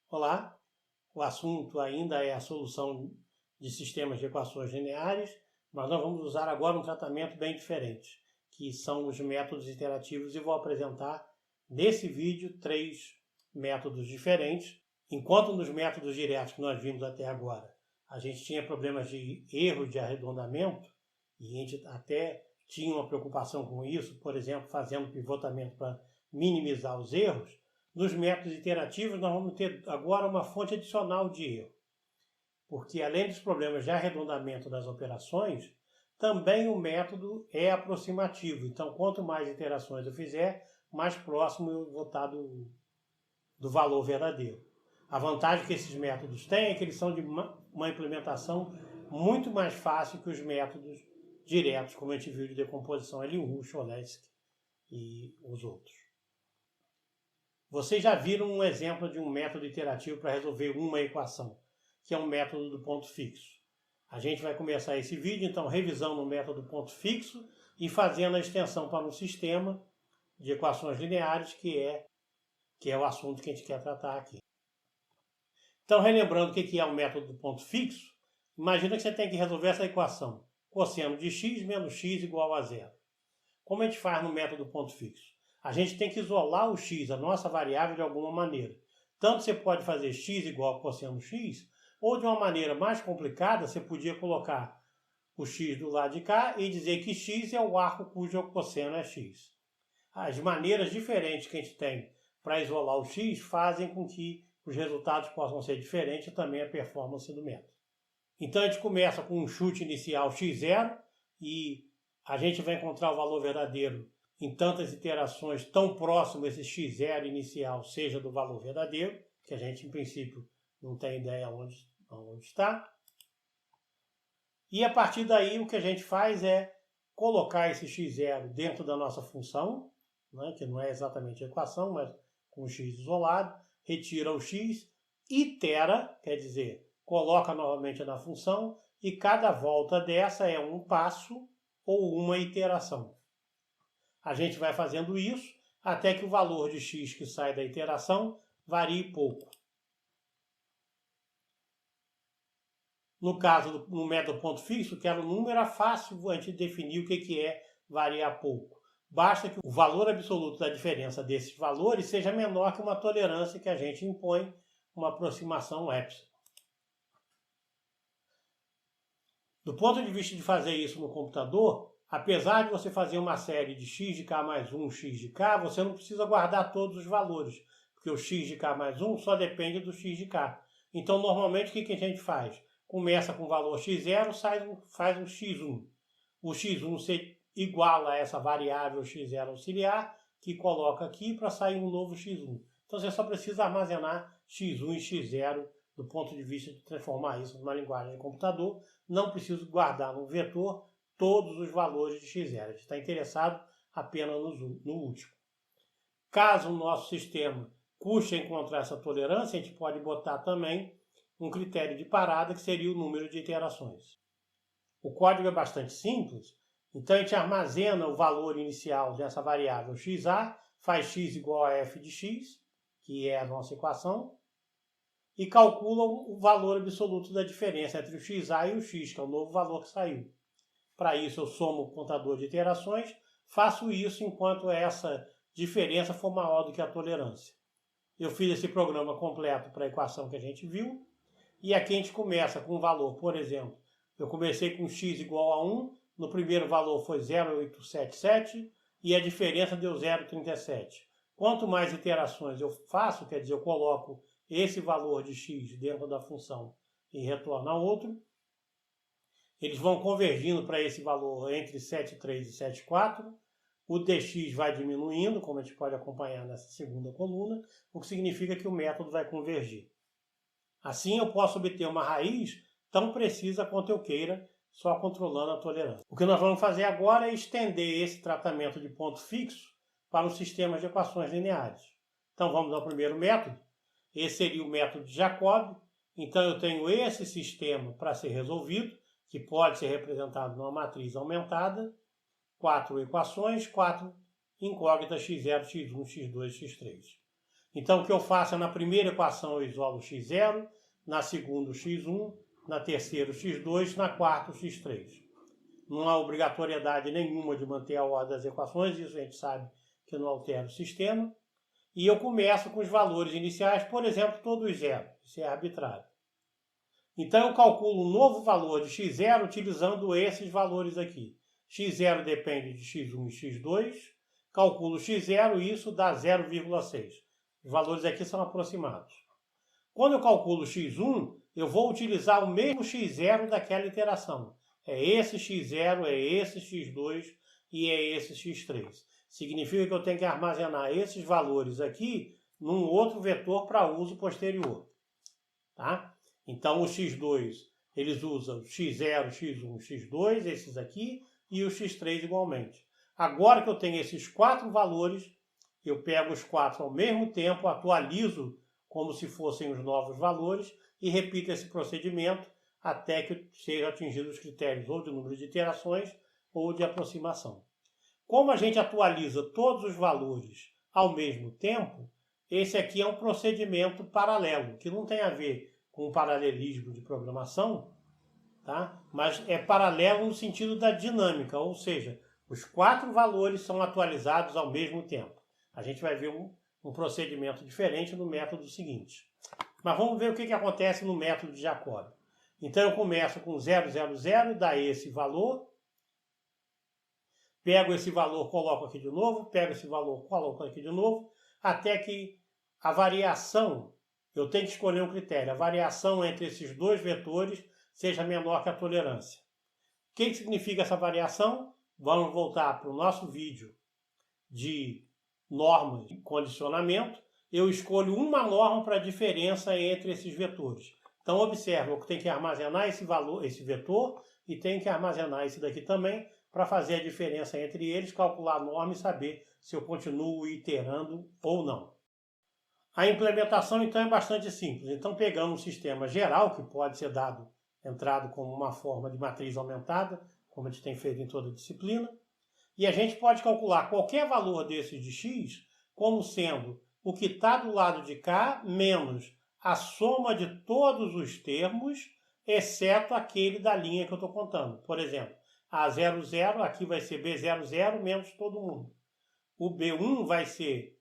Olá, o assunto ainda é a solução de sistemas de equações lineares, mas nós vamos usar agora um tratamento bem diferente, que são os métodos iterativos, e vou apresentar nesse vídeo 3 métodos diferentes. Enquanto nos métodos diretos que nós vimos até agora, a gente tinha problemas de erro de arredondamento, e a gente até tinha uma preocupação com isso, por exemplo, fazendo pivotamento para minimizar os erros. Nos métodos iterativos, nós vamos ter agora uma fonte adicional de erro, porque além dos problemas de arredondamento das operações, também o método é aproximativo. Então, quanto mais iterações eu fizer, mais próximo eu vou estar do valor verdadeiro. A vantagem que esses métodos têm é que eles são de uma implementação muito mais fácil que os métodos diretos, como a gente viu de decomposição LU, Cholesky e os outros. Vocês já viram um exemplo de um método iterativo para resolver uma equação, que é um método do ponto fixo. A gente vai começar esse vídeo, então, revisando o método do ponto fixo e fazendo a extensão para um sistema de equações lineares, que é o assunto que a gente quer tratar aqui. Então, relembrando o que é o método do ponto fixo, imagina que você tem que resolver essa equação. Cosseno de x menos x igual a zero. Como a gente faz no método do ponto fixo? A gente tem que isolar o x, a nossa variável, de alguma maneira. Tanto você pode fazer x igual a cosseno x, ou de uma maneira mais complicada, você podia colocar o x do lado de cá e dizer que x é o arco cujo cosseno é x. As maneiras diferentes que a gente tem para isolar o x fazem com que os resultados possam ser diferentes e também a performance do método. Então a gente começa com um chute inicial x0 e a gente vai encontrar o valor verdadeiro em tantas iterações tão próximo esse x0 inicial seja do valor verdadeiro, que a gente, em princípio, não tem ideia onde está. E a partir daí o que a gente faz é colocar esse x0 dentro da nossa função, né, que não é exatamente a equação, mas com o x isolado, retira o x, itera, quer dizer, coloca novamente na função, e cada volta dessa é um passo ou uma iteração. A gente vai fazendo isso até que o valor de x que sai da iteração varie pouco. No caso, no método ponto fixo, que era o número, era fácil a gente definir o que é variar pouco. Basta que o valor absoluto da diferença desses valores seja menor que uma tolerância que a gente impõe, uma aproximação epsilon. Do ponto de vista de fazer isso no computador, apesar de você fazer uma série de x de k mais 1, x de k, você não precisa guardar todos os valores, porque o x de k mais 1 só depende do x de k. Então, normalmente, o que a gente faz? Começa com o valor x0, faz um x1. O x1 se iguala a essa variável x0 auxiliar, que coloca aqui para sair um novo x1. Então, você só precisa armazenar x1 e x0 do ponto de vista de transformar isso numa linguagem de computador. Não preciso guardar no vetor todos os valores de x0. A gente está interessado apenas no último. Caso o nosso sistema custe encontrar essa tolerância, a gente pode botar também um critério de parada, que seria o número de iterações. O código é bastante simples, então a gente armazena o valor inicial dessa variável xa, faz x igual a f de x, que é a nossa equação, e calcula o valor absoluto da diferença entre o xa e o x, que é o novo valor que saiu. Para isso eu somo o contador de iterações, faço isso enquanto essa diferença for maior do que a tolerância. Eu fiz esse programa completo para a equação que a gente viu, e aqui a gente começa com um valor, por exemplo, eu comecei com x igual a 1, no primeiro valor foi 0,877 e a diferença deu 0,37. Quanto mais iterações eu faço, quer dizer, eu coloco esse valor de x dentro da função e retorno a outro, eles vão convergindo para esse valor entre 7,3 e 7,4. O dx vai diminuindo, como a gente pode acompanhar nessa segunda coluna, o que significa que o método vai convergir. Assim eu posso obter uma raiz tão precisa quanto eu queira, só controlando a tolerância. O que nós vamos fazer agora é estender esse tratamento de ponto fixo para os sistemas de equações lineares. Então vamos ao primeiro método. Esse seria o método de Jacobi. Então eu tenho esse sistema para ser resolvido, que pode ser representado numa matriz aumentada, 4 equações, 4 incógnitas x0, x1, x2, x3. Então, o que eu faço é, na primeira equação eu isolo o x0, na segunda o x1, na terceira o x2, na quarta o x3. Não há obrigatoriedade nenhuma de manter a ordem das equações, isso a gente sabe que não altera o sistema. E eu começo com os valores iniciais, por exemplo, todos zero, isso é arbitrário. Então eu calculo um novo valor de x0 utilizando esses valores aqui. x0 depende de x1 e x2, calculo x0 e isso dá 0,6. Os valores aqui são aproximados. Quando eu calculo x1, eu vou utilizar o mesmo x0 daquela iteração. É esse x0, é esse x2 e é esse x3. Significa que eu tenho que armazenar esses valores aqui num outro vetor para uso posterior. Tá? Então o x2, eles usam x0, x1, x2, esses aqui, e o x3 igualmente. Agora que eu tenho esses quatro valores, eu pego os quatro ao mesmo tempo, atualizo como se fossem os novos valores e repito esse procedimento até que sejam atingidos os critérios ou de número de iterações ou de aproximação. Como a gente atualiza todos os valores ao mesmo tempo, esse aqui é um procedimento paralelo, que não tem a ver com o paralelismo de programação, tá? Mas é paralelo no sentido da dinâmica, ou seja, os quatro valores são atualizados ao mesmo tempo. A gente vai ver um procedimento diferente no método seguinte. Mas vamos ver o que acontece no método de Jacobi. Então eu começo com 0, 0, 0, dá esse valor, pego esse valor, coloco aqui de novo, pego esse valor, coloco aqui de novo, até que a variação, eu tenho que escolher um critério, a variação entre esses dois vetores seja menor que a tolerância. O que significa essa variação? Vamos voltar para o nosso vídeo de normas de condicionamento. Eu escolho uma norma para a diferença entre esses vetores. Então observe, eu tenho que armazenar esse valor, esse vetor, e tenho que armazenar esse daqui também, para fazer a diferença entre eles, calcular a norma e saber se eu continuo iterando ou não. A implementação, então, é bastante simples. Então, pegamos um sistema geral, que pode ser entrado como uma forma de matriz aumentada, como a gente tem feito em toda a disciplina, e a gente pode calcular qualquer valor desses de x como sendo o que está do lado de cá menos a soma de todos os termos, exceto aquele da linha que eu estou contando. Por exemplo, A00, aqui vai ser B00 menos todo mundo. O B1 vai ser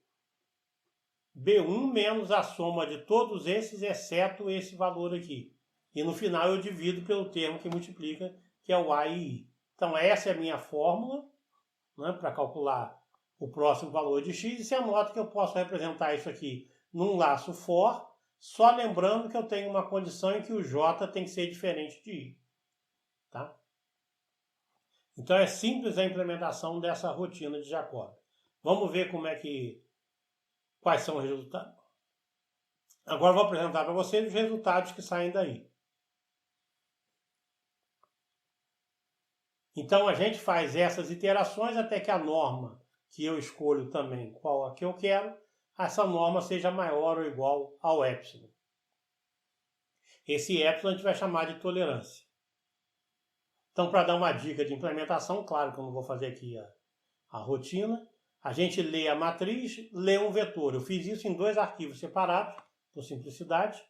B1 menos a soma de todos esses, exceto esse valor aqui. E no final eu divido pelo termo que multiplica, que é o A e I. Então essa é a minha fórmula, né, para calcular o próximo valor de x. E você anota que eu posso representar isso aqui num laço for, só lembrando que eu tenho uma condição em que o j tem que ser diferente de i. Tá? Então é simples a implementação dessa rotina de Jacobi. Vamos ver quais são os resultados. Agora eu vou apresentar para vocês os resultados que saem daí. Então a gente faz essas iterações até que a norma que eu escolho também, qual a que eu quero, essa norma seja maior ou igual ao epsilon. Esse epsilon a gente vai chamar de tolerância. Então, para dar uma dica de implementação, claro que eu não vou fazer aqui a rotina, a gente lê a matriz, lê um vetor. Eu fiz isso em dois arquivos separados, por simplicidade.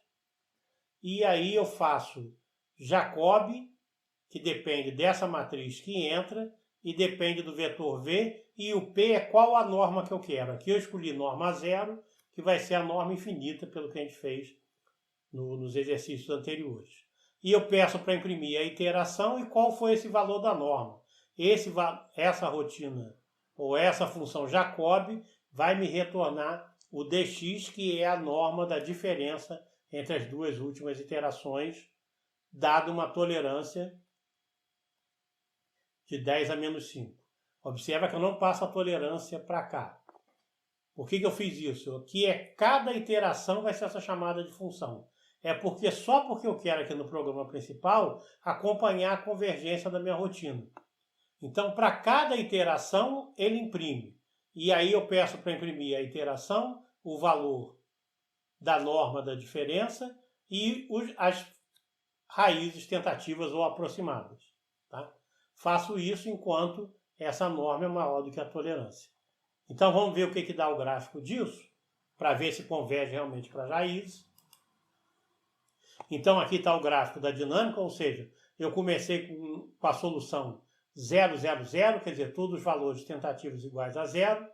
E aí eu faço Jacobi, que depende dessa matriz que entra, e depende do vetor V, e o P é qual a norma que eu quero. Aqui eu escolhi norma 0, que vai ser a norma infinita, pelo que a gente fez nos exercícios anteriores. E eu peço para imprimir a iteração e qual foi esse valor da norma. Essa rotina, ou essa função Jacobi, vai me retornar o dx, que é a norma da diferença entre as duas últimas iterações, dado uma tolerância de 10 a menos 5. Observa que eu não passo a tolerância para cá. Por que eu fiz isso? Aqui cada iteração vai ser essa chamada de função. É porque só porque eu quero aqui no programa principal acompanhar a convergência da minha rotina. Então, para cada iteração, ele imprime. E aí eu peço para imprimir a iteração, o valor da norma da diferença e as raízes tentativas ou aproximadas. Tá? Faço isso enquanto essa norma é maior do que a tolerância. Então vamos ver o que dá o gráfico disso. para ver se converge realmente para as raízes. Então aqui está o gráfico da dinâmica, ou seja, eu comecei com a solução 0, 0, 0, quer dizer, todos os valores tentativos iguais a 0.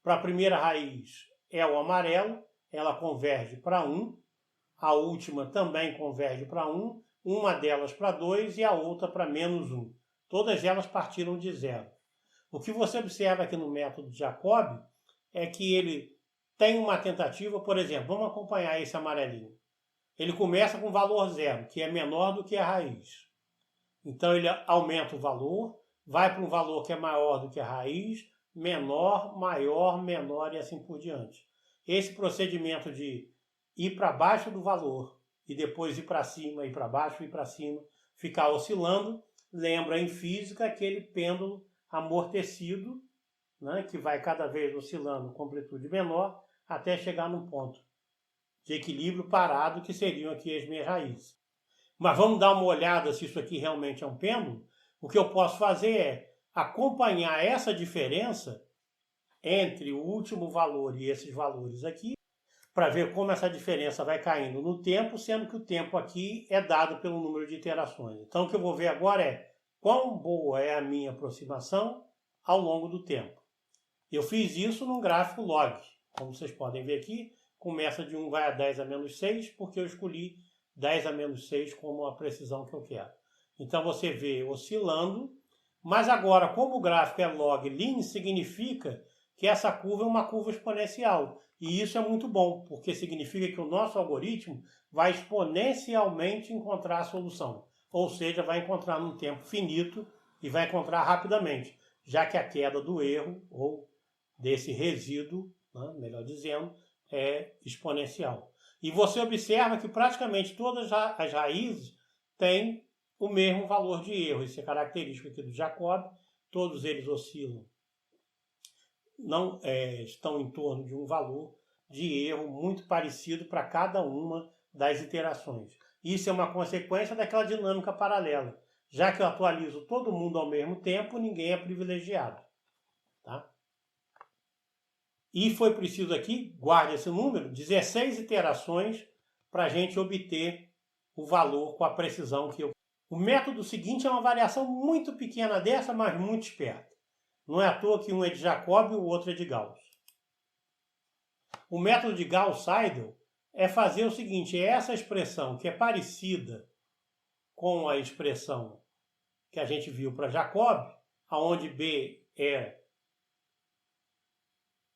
Para a primeira raiz é o amarelo, ela converge para 1. A última também converge para 1, uma delas para 2 e a outra para menos 1. Todas elas partiram de 0. O que você observa aqui no método de Jacobi é que ele tem uma tentativa, por exemplo, vamos acompanhar esse amarelinho. Ele começa com valor 0, que é menor do que a raiz. Então ele aumenta o valor, vai para um valor que é maior do que a raiz, menor, maior, menor e assim por diante. Esse procedimento de ir para baixo do valor e depois ir para cima, ir para baixo, ir para cima, ficar oscilando, lembra em física aquele pêndulo amortecido, né, que vai cada vez oscilando com amplitude menor até chegar num ponto de equilíbrio parado, que seriam aqui as minhas raízes. Mas vamos dar uma olhada se isso aqui realmente é um pêndulo. O que eu posso fazer é acompanhar essa diferença entre o último valor e esses valores aqui, para ver como essa diferença vai caindo no tempo, sendo que o tempo aqui é dado pelo número de iterações. Então o que eu vou ver agora é quão boa é a minha aproximação ao longo do tempo. Eu fiz isso num gráfico log. Como vocês podem ver aqui, começa de 1 vai a 10 a menos 6, porque eu escolhi 10 a menos 6 como a precisão que eu quero. Então você vê oscilando, mas agora, como o gráfico é log lean, significa que essa curva é uma curva exponencial. E isso é muito bom, porque significa que o nosso algoritmo vai exponencialmente encontrar a solução. Ou seja, vai encontrar num tempo finito e vai encontrar rapidamente, já que a queda do erro, ou desse resíduo, né, melhor dizendo, é exponencial. E você observa que praticamente todas as raízes têm o mesmo valor de erro. Isso é característico aqui do Jacobi. Todos eles oscilam, não estão em torno de um valor de erro muito parecido para cada uma das iterações. Isso é uma consequência daquela dinâmica paralela. Já que eu atualizo todo mundo ao mesmo tempo, ninguém é privilegiado. Tá? E foi preciso aqui, guarde esse número, 16 iterações para a gente obter o valor com a precisão que eu... O método seguinte é uma variação muito pequena dessa, mas muito esperta. Não é à toa que um é de Jacobi e o outro é de Gauss. O método de Gauss-Seidel é fazer o seguinte, é essa expressão que é parecida com a expressão que a gente viu para Jacobi, onde B é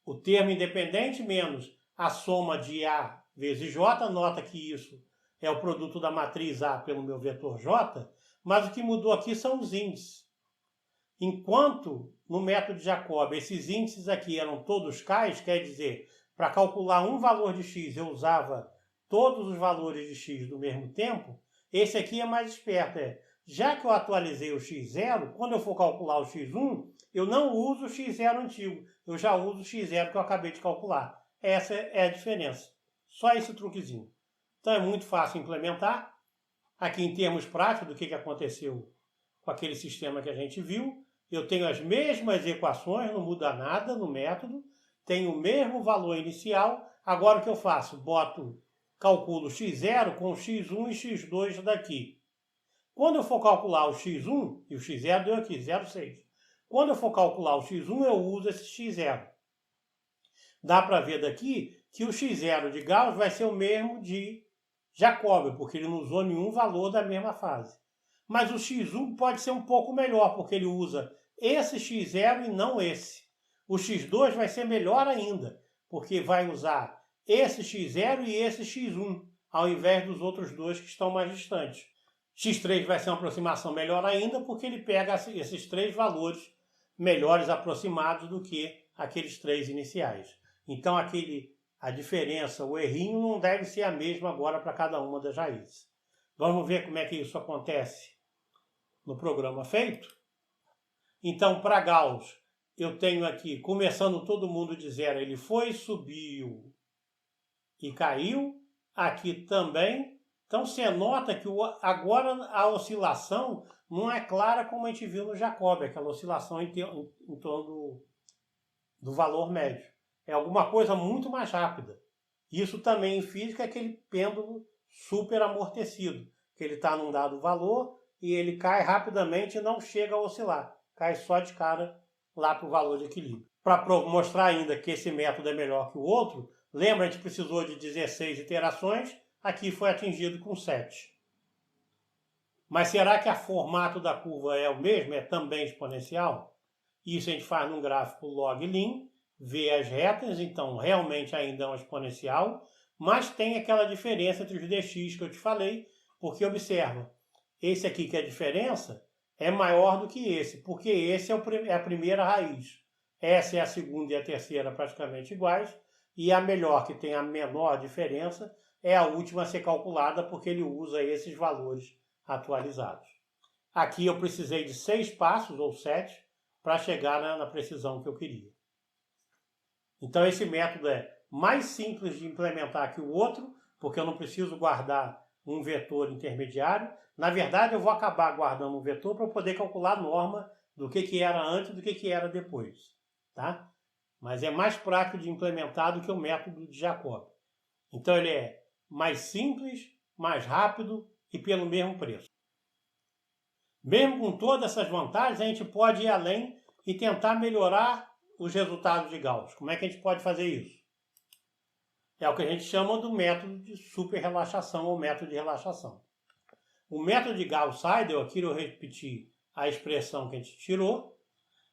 o termo independente menos a soma de A vezes J. Nota que isso é o produto da matriz A pelo meu vetor J, mas o que mudou aqui são os índices. Enquanto no método de Jacobi esses índices aqui eram todos K's, quer dizer, para calcular um valor de x eu usava todos os valores de x do mesmo tempo, esse aqui é mais esperto. Já que eu atualizei o x0, quando eu for calcular o x1, eu não uso o x0 antigo, eu já uso o x0 que eu acabei de calcular. Essa é a diferença. Só esse truquezinho. Então é muito fácil implementar. Aqui em termos práticos do que aconteceu com aquele sistema que a gente viu, eu tenho as mesmas equações, não muda nada no método, tenho o mesmo valor inicial. Agora o que eu faço? Calculo x0 com x1 e x2 daqui. Quando eu for calcular o x1, e o x0 deu aqui, 0,6. Quando eu for calcular o x1, eu uso esse x0. Dá para ver daqui que o x0 de Gauss vai ser o mesmo de Jacobi, porque ele não usou nenhum valor da mesma fase. Mas o x1 pode ser um pouco melhor, porque ele usa esse x0 e não esse. O x2 vai ser melhor ainda, porque vai usar esse x0 e esse x1, ao invés dos outros dois que estão mais distantes. x3 vai ser uma aproximação melhor ainda, porque ele pega esses três valores melhores aproximados do que aqueles três iniciais. Então a diferença, o errinho, não deve ser a mesma agora para cada uma das raízes. Vamos ver como é que isso acontece no programa feito? Então, para Gauss, eu tenho aqui, começando todo mundo de zero, ele foi, subiu e caiu. Aqui também. Então, você nota que agora a oscilação não é clara como a gente viu no Jacobi, aquela oscilação em torno do valor médio. é alguma coisa muito mais rápida. Isso também em física é aquele pêndulo super amortecido, que ele está num dado valor e ele cai rapidamente e não chega a oscilar, cai só de cara lá para o valor de equilíbrio. Para mostrar ainda que esse método é melhor que o outro, lembra, a gente precisou de 16 iterações, aqui foi atingido com 7. Mas será que o formato da curva é o mesmo? É também exponencial? Isso a gente faz num gráfico log-lin, vê as retas, então realmente ainda é um exponencial, mas tem aquela diferença entre os dx que eu te falei, porque observa, esse aqui que é a diferença é maior do que esse, porque esse é a primeira raiz. Essa é a segunda e a terceira praticamente iguais, e a melhor, que tem a menor diferença, é a última a ser calculada, porque ele usa esses valores atualizados. Aqui eu precisei de 6 passos, ou 7, para chegar na precisão que eu queria. Então esse método é mais simples de implementar que o outro, porque eu não preciso guardar um vetor intermediário. Na verdade, eu vou acabar guardando um vetor para poder calcular a norma do que era antes e do que era depois. Tá? Mas é mais prático de implementar do que o método de Jacob. Então ele é mais simples, mais rápido e pelo mesmo preço. Mesmo com todas essas vantagens, a gente pode ir além e tentar melhorar os resultados de Gauss. Como é que a gente pode fazer isso? É o que a gente chama do método de super-relaxação ou método de relaxação. O método de Gauss-Seidel, aqui eu repeti a expressão que a gente tirou,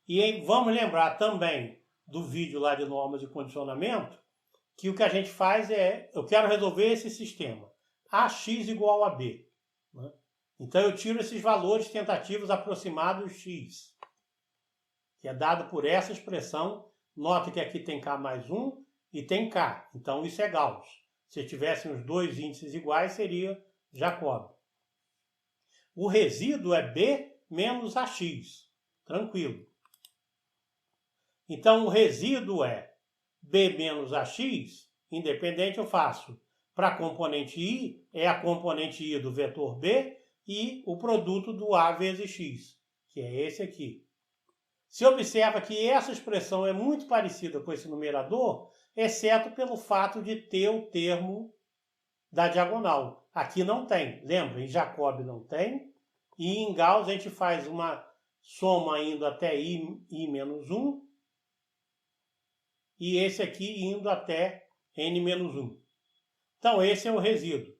e aí vamos lembrar também do vídeo lá de normas de condicionamento, que o que a gente faz é, eu quero resolver esse sistema, AX igual a B. Né? Então eu tiro esses valores tentativos aproximados x, que é dado por essa expressão. Nota que aqui tem K mais 1 e tem K, então isso é Gauss. Se tivessem os dois índices iguais, seria Jacob. O resíduo é B menos AX, tranquilo. Então o resíduo é B menos AX, independente eu faço. Para a componente I, é a componente I do vetor B e o produto do A vezes X, que é esse aqui. Se observa que essa expressão é muito parecida com esse numerador, exceto pelo fato de ter o termo da diagonal. Aqui não tem, lembra? Em Jacob não tem. E em Gauss a gente faz uma soma indo até I menos 1. E esse aqui indo até N menos 1. Então esse é o resíduo.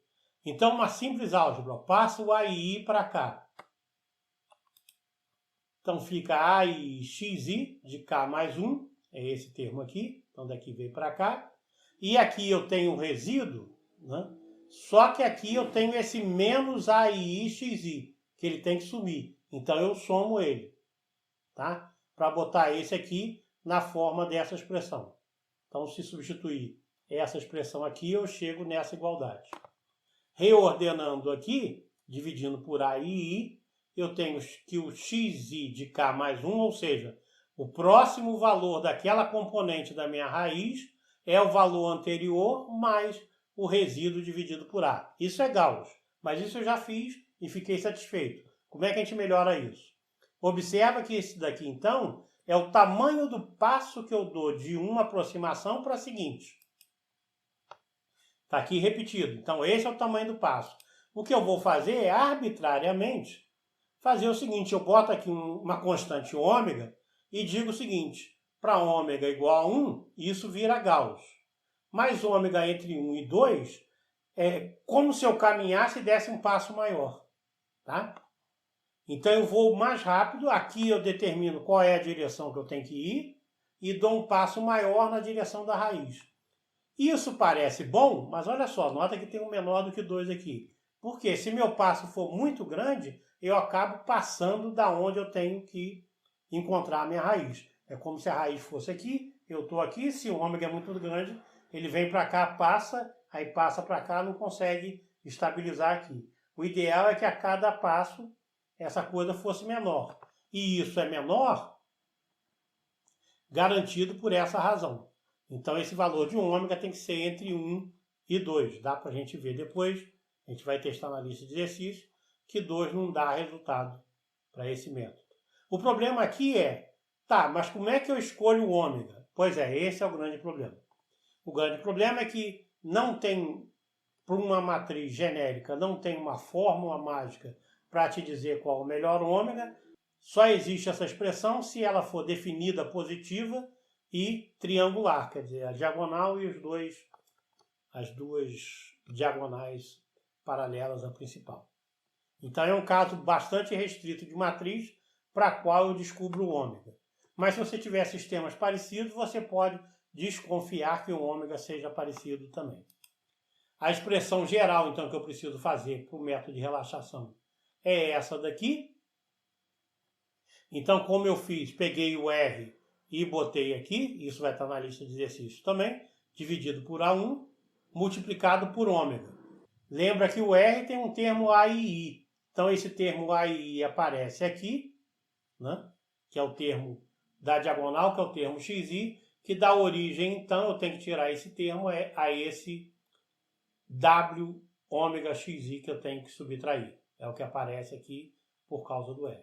Então uma simples álgebra, passa o A e I para cá. Então fica A e XI de K mais 1, é esse termo aqui, então daqui veio para cá. E aqui eu tenho um resíduo, né? Só que aqui eu tenho esse menos A e I XI, que ele tem que sumir. Então eu somo ele, tá? Para botar esse aqui na forma dessa expressão. Então se substituir essa expressão aqui, eu chego nessa igualdade. Reordenando aqui, dividindo por A e I, eu tenho que o xi de K mais 1, ou seja, o próximo valor daquela componente da minha raiz é o valor anterior mais o resíduo dividido por A. Isso é Gauss, mas isso eu já fiz e fiquei satisfeito. Como é que a gente melhora isso? Observa que esse daqui, então, é o tamanho do passo que eu dou de uma aproximação para a seguinte. Está aqui repetido. Então, esse é o tamanho do passo. O que eu vou fazer é, arbitrariamente, fazer o seguinte. Eu boto aqui uma constante ômega e digo o seguinte. Para ômega igual a 1, isso vira Gauss. Mas ômega entre 1 e 2 é como se eu caminhasse e desse um passo maior. Tá? Então, eu vou mais rápido. Aqui eu determino qual é a direção que eu tenho que ir e dou um passo maior na direção da raiz. Isso parece bom, mas olha só, nota que tem um menor do que 2 aqui. Porque se meu passo for muito grande, eu acabo passando da onde eu tenho que encontrar a minha raiz. É como se a raiz fosse aqui, eu estou aqui, se o ômega é muito grande, ele vem para cá, passa, aí passa para cá, não consegue estabilizar aqui. O ideal é que a cada passo essa coisa fosse menor. E isso é menor garantido por essa razão. Então, esse valor de ômega tem que ser entre 1 e 2. Dá para a gente ver depois. A gente vai testar na lista de exercícios que 2 não dá resultado para esse método. O problema aqui é, tá, mas como é que eu escolho o ômega? Pois é, esse é o grande problema. O grande problema é que não tem, para uma matriz genérica, não tem uma fórmula mágica para te dizer qual é o melhor ômega. Só existe essa expressão se ela for definida positiva e triangular, quer dizer, a diagonal e as duas diagonais paralelas à principal. Então é um caso bastante restrito de matriz para a qual eu descubro o ômega. Mas se você tiver sistemas parecidos, você pode desconfiar que o ômega seja parecido também. A expressão geral, então, que eu preciso fazer para o método de relaxação é essa daqui. Então, como eu fiz, peguei o R e botei aqui, isso vai estar na lista de exercícios também, dividido por A1, multiplicado por ômega. Lembra que o R tem um termo A e I. Então, esse termo A e I aparece aqui, né? Que é o termo da diagonal, que é o termo XI, que dá origem, então, eu tenho que tirar esse termo a esse W ômega XI que eu tenho que subtrair. É o que aparece aqui por causa do R.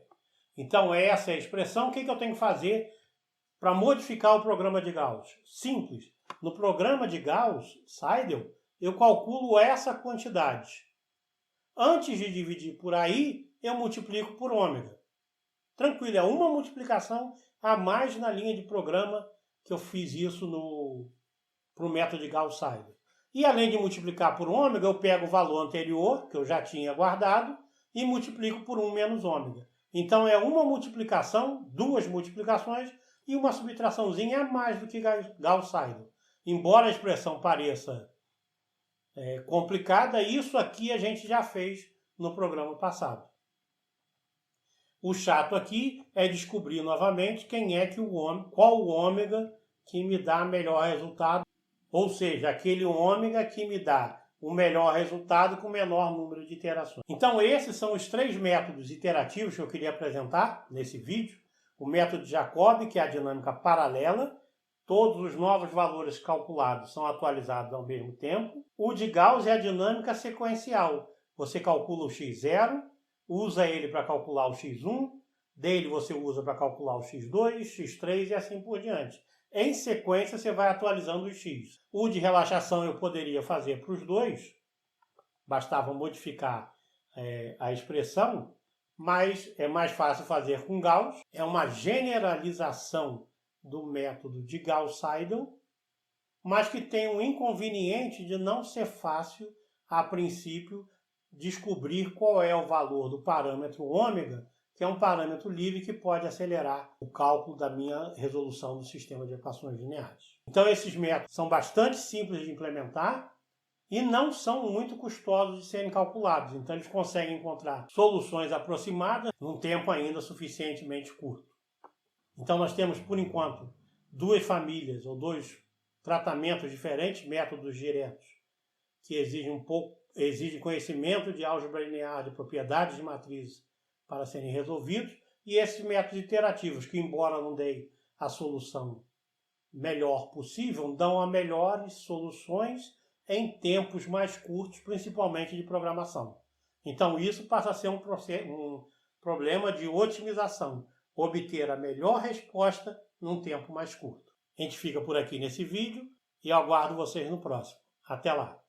Então, essa é a expressão. O que eu tenho que fazer para modificar o programa de Gauss? Simples. No programa de Gauss, Seidel, eu calculo essa quantidade. Antes de dividir por aí, eu multiplico por ômega. Tranquilo, é uma multiplicação a mais na linha de programa que eu fiz isso para o método de Gauss-Seidel. E além de multiplicar por ômega, eu pego o valor anterior, que eu já tinha guardado, e multiplico por 1 menos ômega. Então é uma multiplicação, duas multiplicações, e uma subtraçãozinha a mais do que Gauss-Seidel. Embora a expressão pareça complicada, isso aqui a gente já fez no programa passado. O chato aqui é descobrir novamente qual o ômega que me dá melhor resultado, ou seja, aquele ômega que me dá o melhor resultado com o menor número de iterações. Então esses são os 3 métodos iterativos que eu queria apresentar nesse vídeo. O método de Jacobi, que é a dinâmica paralela, todos os novos valores calculados são atualizados ao mesmo tempo. O de Gauss é a dinâmica sequencial. Você calcula o x0, usa ele para calcular o x1, dele você usa para calcular o x2, x3 e assim por diante. Em sequência, você vai atualizando o x. O de relaxação eu poderia fazer para os dois, bastava modificar a expressão, mas é mais fácil fazer com Gauss. É uma generalização do método de Gauss-Seidel, mas que tem um inconveniente de não ser fácil, a princípio, descobrir qual é o valor do parâmetro ômega, que é um parâmetro livre que pode acelerar o cálculo da minha resolução do sistema de equações lineares. Então esses métodos são bastante simples de implementar e não são muito custosos de serem calculados. Então eles conseguem encontrar soluções aproximadas num tempo ainda suficientemente curto. Então nós temos, por enquanto, 2 famílias ou 2 tratamentos diferentes, métodos diretos, que exigem conhecimento de álgebra linear, de propriedades de matrizes para serem resolvidos, e esses métodos iterativos, que embora não deem a solução melhor possível, dão as melhores soluções em tempos mais curtos, principalmente de programação. Então isso passa a ser um problema de otimização, obter a melhor resposta num tempo mais curto. A gente fica por aqui nesse vídeo e aguardo vocês no próximo. Até lá!